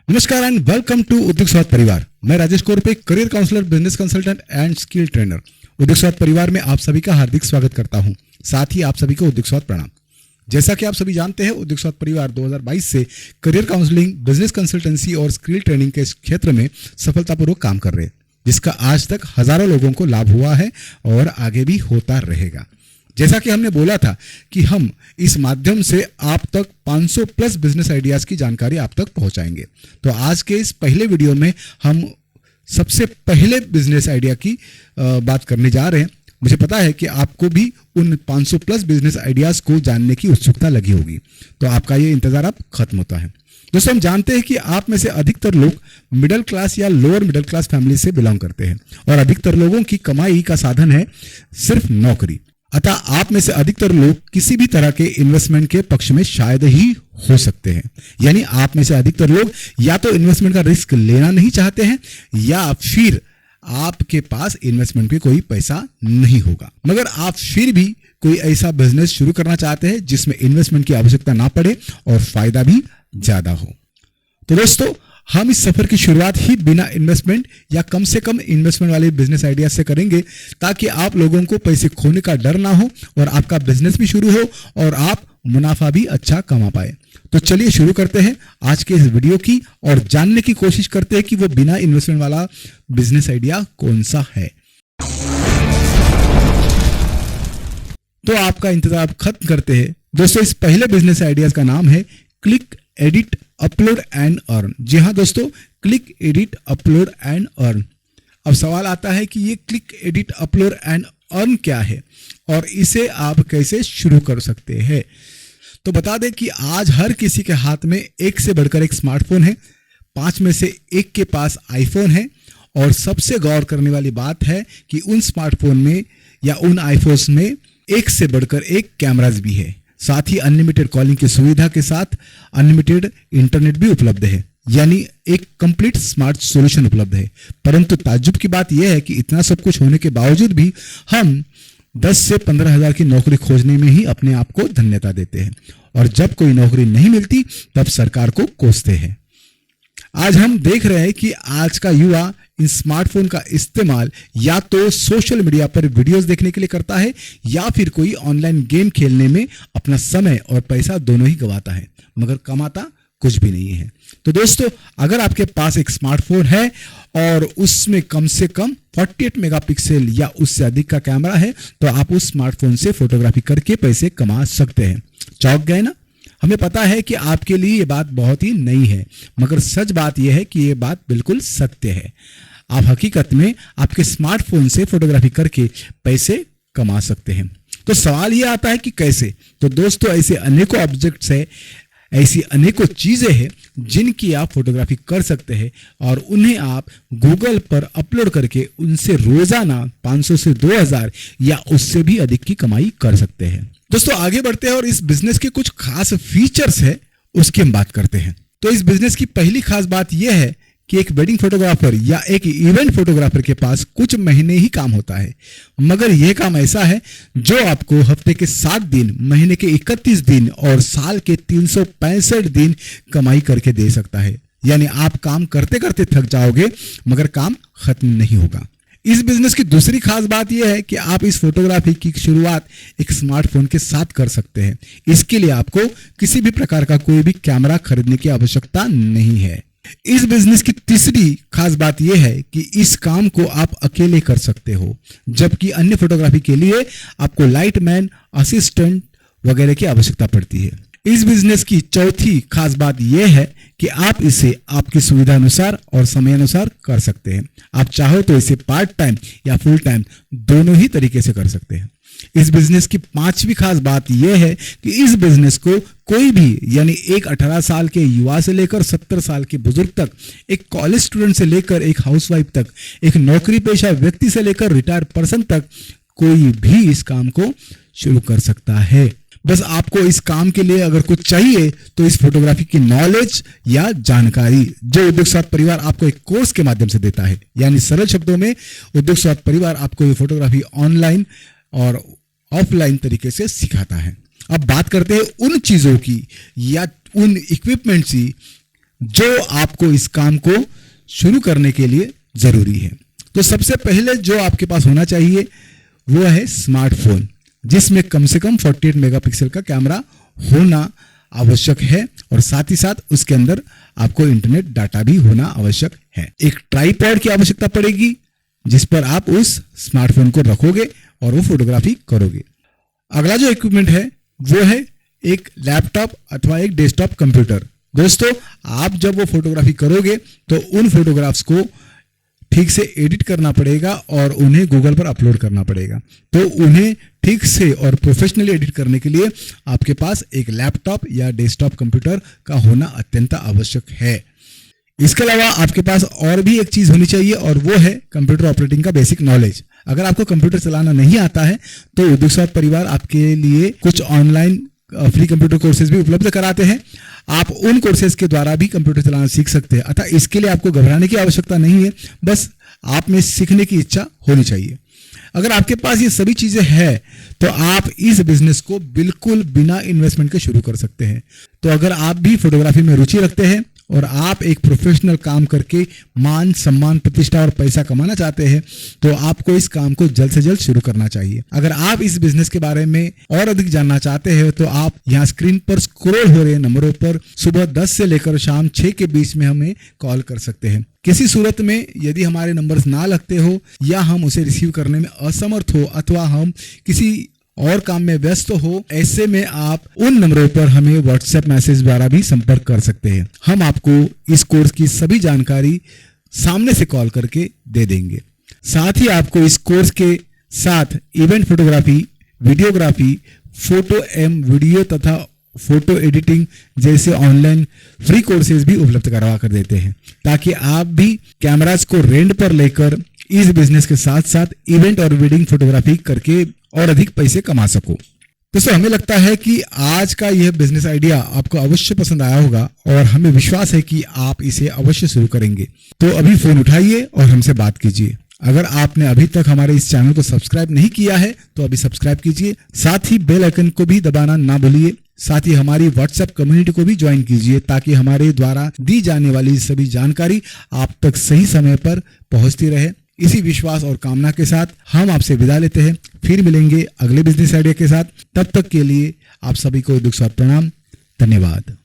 नमस्कार and welcome to उद्योग स्वाद परिवार। मैं Rajesh Korpe, career counsellor, business consultant and skill trainer. उद्योग स्वाद परिवार में आप सभी का हार्दिक स्वागत करता हूं। साथ ही आप सभी को उद्योग स्वाद प्रणाम। जैसा कि आप सभी जानते हैं, उद्योग स्वाद परिवार 2022 से करियर काउंसलिंग, बिजनेस कंसल्टेंसी और स्किल ट्रेनिंग के क्षेत्र में सफलतापूर्वक काम कर रहे हैं, जिसका आज तक हजारों लोगों को लाभ हुआ है और आगे भी होता रहेगा। जैसा कि हमने बोला था कि हम इस माध्यम से आप तक 500 प्लस बिजनेस आइडियाज की जानकारी आप तक पहुंचाएंगे। तो आज के इस पहले वीडियो में हम सबसे पहले बिजनेस आइडिया की बात करने जा रहे हैं। मुझे पता है कि आपको भी उन 500 प्लस बिजनेस आइडियाज को जानने की उत्सुकता लगी होगी, तो आपका ये इंतजार अब खत्म होता है। दोस्तों, हम जानते हैं कि आप में से अधिकतर लोग मिडिल क्लास या लोअर मिडिल क्लास फैमिली से बिलोंग करते हैं और अधिकतर लोगों की कमाई का साधन है सिर्फ नौकरी। अतः आप में से अधिकतर लोग किसी भी तरह के इन्वेस्टमेंट के पक्ष में शायद ही हो सकते हैं। यानी आप में से अधिकतर लोग या तो इन्वेस्टमेंट का रिस्क लेना नहीं चाहते हैं या फिर आपके पास इन्वेस्टमेंट पे कोई पैसा नहीं होगा, मगर आप फिर भी कोई ऐसा बिजनेस शुरू करना चाहते हैं जिसमें इन्वेस्टमेंट की आवश्यकता ना पड़े और फायदा भी ज्यादा हो। तो दोस्तों, हम इस सफर की शुरुआत ही बिना इन्वेस्टमेंट या कम से कम इन्वेस्टमेंट वाले बिजनेस आइडिया से करेंगे, ताकि आप लोगों को पैसे खोने का डर ना हो और आपका बिजनेस भी शुरू हो और आप मुनाफा भी अच्छा कमा पाए। तो चलिए शुरू करते हैं आज के इस वीडियो की और जानने की कोशिश करते हैं कि वो बिना इन्वेस्टमेंट वाला बिजनेस आइडिया कौन सा है। तो आपका इंतजार खत्म करते हैं। दोस्तों, इस पहले बिजनेस आइडिया का नाम है click edit upload and earn. जी हाँ दोस्तों, click edit upload and earn. अब सवाल आता है कि ये click edit upload and earn क्या है और इसे आप कैसे शुरू कर सकते हैं। तो बता दें कि आज हर किसी के हाथ में एक से बढ़कर एक स्मार्टफोन है, 5 में से एक के पास आईफोन है और सबसे गौर करने वाली बात है कि उन स्मार्टफोन में या उन आईफोन्स में एक से बढ़कर एक कैमराज भी है। साथ ही अनलिमिटेड कॉलिंग की सुविधा के साथ अनलिमिटेड इंटरनेट भी उपलब्ध है, यानी एक कंप्लीट स्मार्ट सॉल्यूशन उपलब्ध है। परंतु ताज्जुब की बात यह है कि इतना सब कुछ होने के बावजूद भी हम 10 से 15 हजार की नौकरी खोजने में ही अपने आप को धन्यता देते हैं और जब कोई नौकरी नहीं मिलती तब सरकार को कोसते हैं। आज हम देख रहे हैं कि आज का युवा इन स्मार्टफोन का इस्तेमाल या तो सोशल मीडिया पर वीडियोस देखने के लिए करता है या फिर कोई ऑनलाइन गेम खेलने में अपना समय और पैसा दोनों ही गंवाता है, मगर कमाता कुछ भी नहीं है। तो दोस्तों, अगर आपके पास एक स्मार्टफोन है और उसमें कम से कम 48 मेगापिक्सल या उससे अधिक का कैमरा है, तो आप उस स्मार्टफोन से फोटोग्राफी करके पैसे कमा सकते हैं। चौंक गए ना? हमें पता है कि आपके लिए ये बात बहुत ही नई है, मगर सच बात यह है कि ये बात बिल्कुल सत्य है। आप हकीकत में आपके स्मार्टफोन से फोटोग्राफी करके पैसे कमा सकते हैं। तो सवाल ये आता है कि कैसे? तो दोस्तों, ऐसे अनेकों ऑब्जेक्ट्स है, ऐसी अनेकों चीजें हैं जिनकी आप फोटोग्राफी कर सकते हैं और उन्हें आप गूगल पर अपलोड करके उनसे रोजाना 500 से 2000 या उससे भी अधिक की कमाई कर सकते हैं। दोस्तों, आगे बढ़ते हैं और इस बिजनेस के कुछ खास फीचर्स है उसकी हम बात करते हैं। तो इस बिजनेस की पहली खास बात यह है कि एक वेडिंग फोटोग्राफर या एक इवेंट फोटोग्राफर के पास कुछ महीने ही काम होता है, मगर यह काम ऐसा है जो आपको हफ्ते के 7 दिन, महीने के 31 दिन और साल के 365 दिन कमाई करके दे सकता है। यानी आप काम करते करते थक जाओगे मगर काम खत्म नहीं होगा। इस बिजनेस की दूसरी खास बात यह है कि आप इस फोटोग्राफी की शुरुआत एक स्मार्टफोन के साथ कर सकते हैं। इसके लिए आपको किसी भी प्रकार का कोई भी कैमरा खरीदने की आवश्यकता नहीं है। इस बिजनेस की तीसरी खास बात यह है कि इस काम को आप अकेले कर सकते हो, जबकि अन्य फोटोग्राफी के लिए आपको लाइटमैन, असिस्टेंट वगैरह की आवश्यकता पड़ती है। इस बिजनेस की चौथी खास बात यह है कि आप इसे आपकी सुविधा अनुसार और समय अनुसार कर सकते हैं। आप चाहो तो इसे पार्ट टाइम या फुल टाइम दोनों ही तरीके से कर सकते हैं। इस बिजनेस की 5वीं खास बात यह है कि इस बिजनेस को कोई भी, यानी एक 18 साल के युवा से लेकर 70 साल के बुजुर्ग तक, एक कॉलेज स्टूडेंट से लेकर एक हाउसवाइफ तक, एक नौकरी पेशा व्यक्ति से लेकर रिटायर्ड पर्सन तक, कोई भी इस काम को शुरू कर सकता है। बस आपको इस काम के लिए अगर कुछ चाहिए तो इस फोटोग्राफी की नॉलेज या जानकारी जो उद्योग स्वाद परिवार आपको एक कोर्स के माध्यम से देता है। यानी सरल शब्दों में उद्योग स्वाद परिवार आपको ये फोटोग्राफी ऑनलाइन और ऑफलाइन तरीके से सिखाता है। अब बात करते हैं उन चीजों की या उन इक्विपमेंट्स की जो आपको इस काम को शुरू करने के लिए जरूरी है। तो सबसे पहले जो आपके पास होना चाहिए वो है स्मार्टफोन, जिसमें कम से कम 48 मेगापिक्सल का कैमरा होना आवश्यक है और साथ ही साथ उसके अंदर आपको इंटरनेट डाटा भी होना आवश्यक है। एक ट्राइपॉड की आवश्यकता पड़ेगी जिस पर आप उस स्मार्टफोन को रखोगे और वो फोटोग्राफी करोगे। अगला जो इक्विपमेंट है वो है एक लैपटॉप अथवा एक डेस्कटॉप कंप्यूटर। दोस्तों, आप जब वो फोटोग्राफी करोगे तो उन फोटोग्राफ्स को ठीक से एडिट करना पड़ेगा और उन्हें गूगल पर अपलोड करना पड़ेगा। तो उन्हें ठीक से और प्रोफेशनली एडिट करने के लिए आपके पास एक लैपटॉप या डेस्कटॉप कंप्यूटर का होना अत्यंत आवश्यक है। इसके अलावा आपके पास और भी एक चीज होनी चाहिए और वो है कंप्यूटर ऑपरेटिंग का बेसिक नॉलेज। अगर आपको कंप्यूटर चलाना नहीं आता है तो उद्योग स्वाद परिवार आपके लिए कुछ ऑनलाइन फ्री कंप्यूटर कोर्सेज भी उपलब्ध कराते हैं। आप उन कोर्सेज के द्वारा भी कंप्यूटर चलाना सीख सकते हैं। अतः इसके लिए आपको घबराने की आवश्यकता नहीं है, बस आप में सीखने की इच्छा होनी चाहिए। अगर आपके पास ये सभी चीजें हैं तो आप इस बिजनेस को बिल्कुल बिना इन्वेस्टमेंट के शुरू कर सकते हैं। तो अगर आप भी फोटोग्राफी में रुचि रखते हैं और आप एक प्रोफेशनल काम करके मान, सम्मान, प्रतिष्ठा और पैसा कमाना चाहते हैं तो आपको इस काम को जल्द से जल्द शुरू करना चाहिए। अगर आप इस बिजनेस के बारे में और अधिक जानना चाहते हैं तो आप यहाँ स्क्रीन पर स्क्रॉल हो रहे नंबरों पर सुबह 10 से लेकर शाम 6 के बीच में हमें कॉल कर सकते हैं। किसी सूरत में यदि हमारे नंबर्स ना लगते हो या हम उसे रिसीव करने में असमर्थ हो अथवा हम किसी और काम में व्यस्त हो, ऐसे में आप उन नंबरों पर हमें व्हाट्सएप मैसेज द्वारा भी संपर्क कर सकते हैं। हम आपको इस कोर्स की सभी जानकारी सामने से कॉल करके दे देंगे। साथ ही आपको इस कोर्स के साथ इवेंट फोटोग्राफी, वीडियोग्राफी, फोटो एवं वीडियो तथा फोटो एडिटिंग जैसे ऑनलाइन फ्री कोर्सेज भी उपलब्ध करवा कर देते हैं, ताकि आप भी कैमराज को रेंट पर लेकर इस बिजनेस के साथ साथ इवेंट और वेडिंग फोटोग्राफी करके और अधिक पैसे कमा सको। दोस्तों, हमें लगता है कि आज का यह बिजनेस आइडिया आपको अवश्य पसंद आया होगा और हमें विश्वास है कि आप इसे अवश्य शुरू करेंगे। तो अभी फोन उठाइए और हमसे बात कीजिए। अगर आपने अभी तक हमारे इस चैनल को सब्सक्राइब नहीं किया है तो अभी सब्सक्राइब कीजिए, साथ ही बेल आइकन को भी दबाना ना भूलिए। साथ ही हमारी व्हाट्सएप कम्युनिटी को भी ज्वाइन कीजिए ताकि हमारे द्वारा दी जाने वाली सभी जानकारी आप तक सही समय पर पहुंचती रहे। इसी विश्वास और कामना के साथ हम आपसे विदा लेते हैं। फिर मिलेंगे अगले बिजनेस आइडिया के साथ। तब तक के लिए आप सभी को दुख साथ प्रणाम। धन्यवाद।